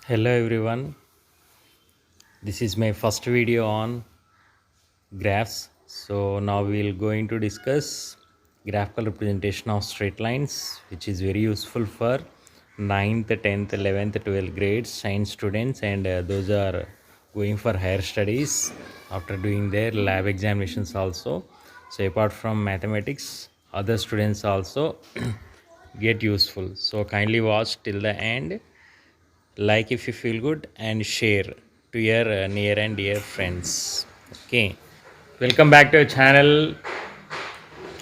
Hello everyone, this is my first video on graphs. So now we'll going to discuss graphical representation of straight lines, which is very useful for 9th, 10th, 11th, 12th grades science students, and those are going for higher studies after doing their lab examinations also. So apart from mathematics, other students also get useful. So kindly watch till the end, like if you feel good, and share to your near and dear friends. Okay, welcome back to our channel,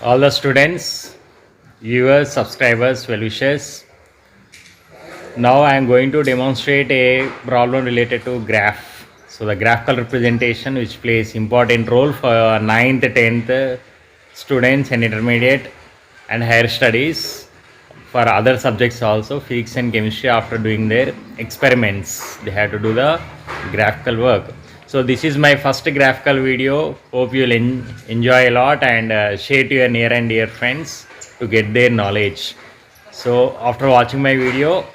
all the students, viewers, subscribers, well wishers. Now I am going to demonstrate a problem related to graph. So the graphical representation, which plays important role for 9th, 10th students and intermediate and higher studies, for other subjects also, physics and chemistry. After doing their experiments, they have to do the graphical work. So this is my first graphical video. Hope you'll enjoy a lot, and share to your near and dear friends to get their knowledge. So after watching my video,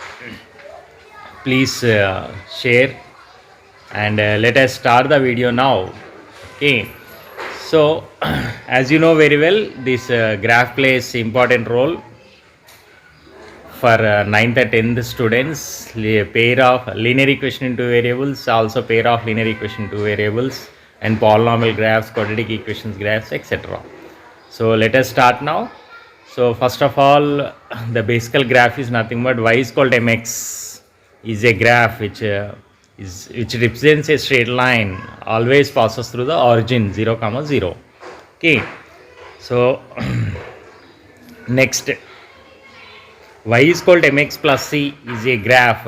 please share, and let us start the video now. Okay, so as you know very well, this graph plays important role for 9th and 10th students. Pair of linear equation in two variables, also pair of linear equation in two variables, and polynomial graphs, quadratic equations graphs, etc. So let us start now. So first of all, the basic graph is nothing but y is called mx is a graph which represents a straight line, always passes through the origin 0, 0. Okay, so next, y is called mx plus c is a graph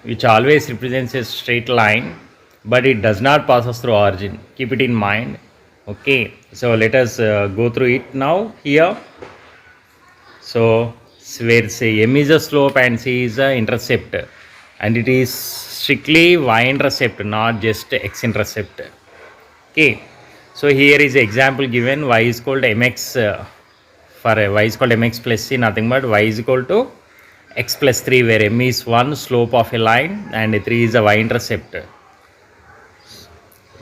which always represents a straight line, but it does not passes through origin. Keep it in mind. Okay, so let us go through it now here. So where say m is a slope and c is a intercept, and it is strictly y-intercept, not just x-intercept. Okay, so here is example given. Y is called mx for y is called mx plus c, nothing but y is equal to x plus 3, where m is 1 slope of a line and 3 is a y-intercept,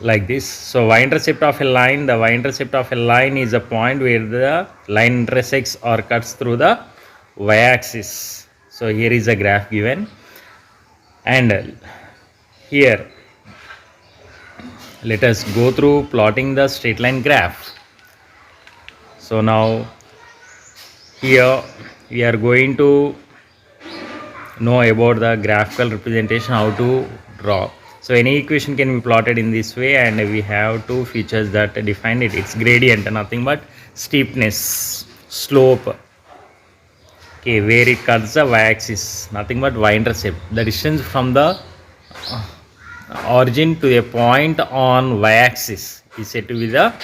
like this. So y-intercept of a line, the y-intercept of a line is a point where the line intersects or cuts through the y-axis. So here is a graph given, and here let us go through plotting the straight line graph. So now here we are going to know about the graphical representation, how to draw. So any equation can be plotted in this way, and we have two features that define it. It's gradient, nothing but steepness, slope. Okay, where it cuts the y-axis, nothing but y-intercept. The distance from the origin to a point on y-axis is said to be the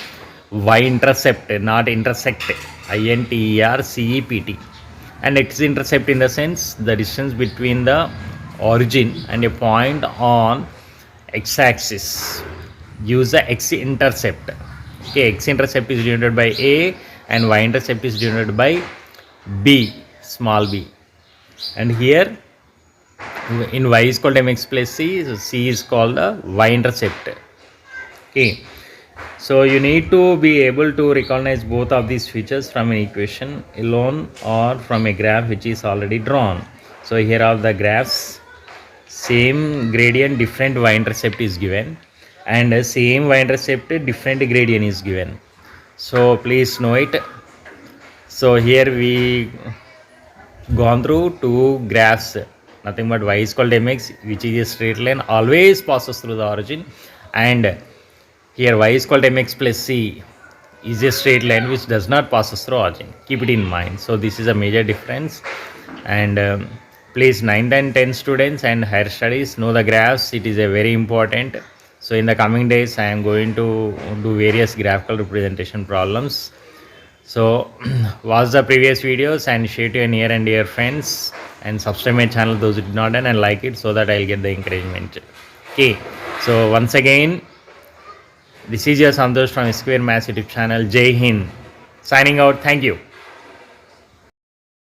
y-intercept, not intersect, intercept. And x-intercept in the sense the distance between the origin and a point on x-axis. Use the x-intercept. Okay, x-intercept is denoted by a and y-intercept is denoted by b, small b. And here in y is called mx plus c, so c is called the y-intercept. Okay, so you need to be able to recognize both of these features from an equation alone or from a graph which is already drawn. So here are the graphs. Same gradient, different y-intercept is given, and same y-intercept, different gradient is given. So please know it. So here we gone through two graphs, nothing but y is called mx, which is a straight line, always passes through the origin, and here y is called mx plus c is a straight line which does not passes through origin. Keep it in mind. So this is a major difference, and please 9th and 10th students and higher studies know the graphs. It is a very important. So in the coming days I am going to do various graphical representation problems. So watch the previous videos and share to your near and dear friends, and subscribe my channel those who did not done, and like it so that I'll get the encouragement. Okay, so once again, this is your Santosh from Square Maths YouTube channel. Jai Hind. Signing out. Thank you.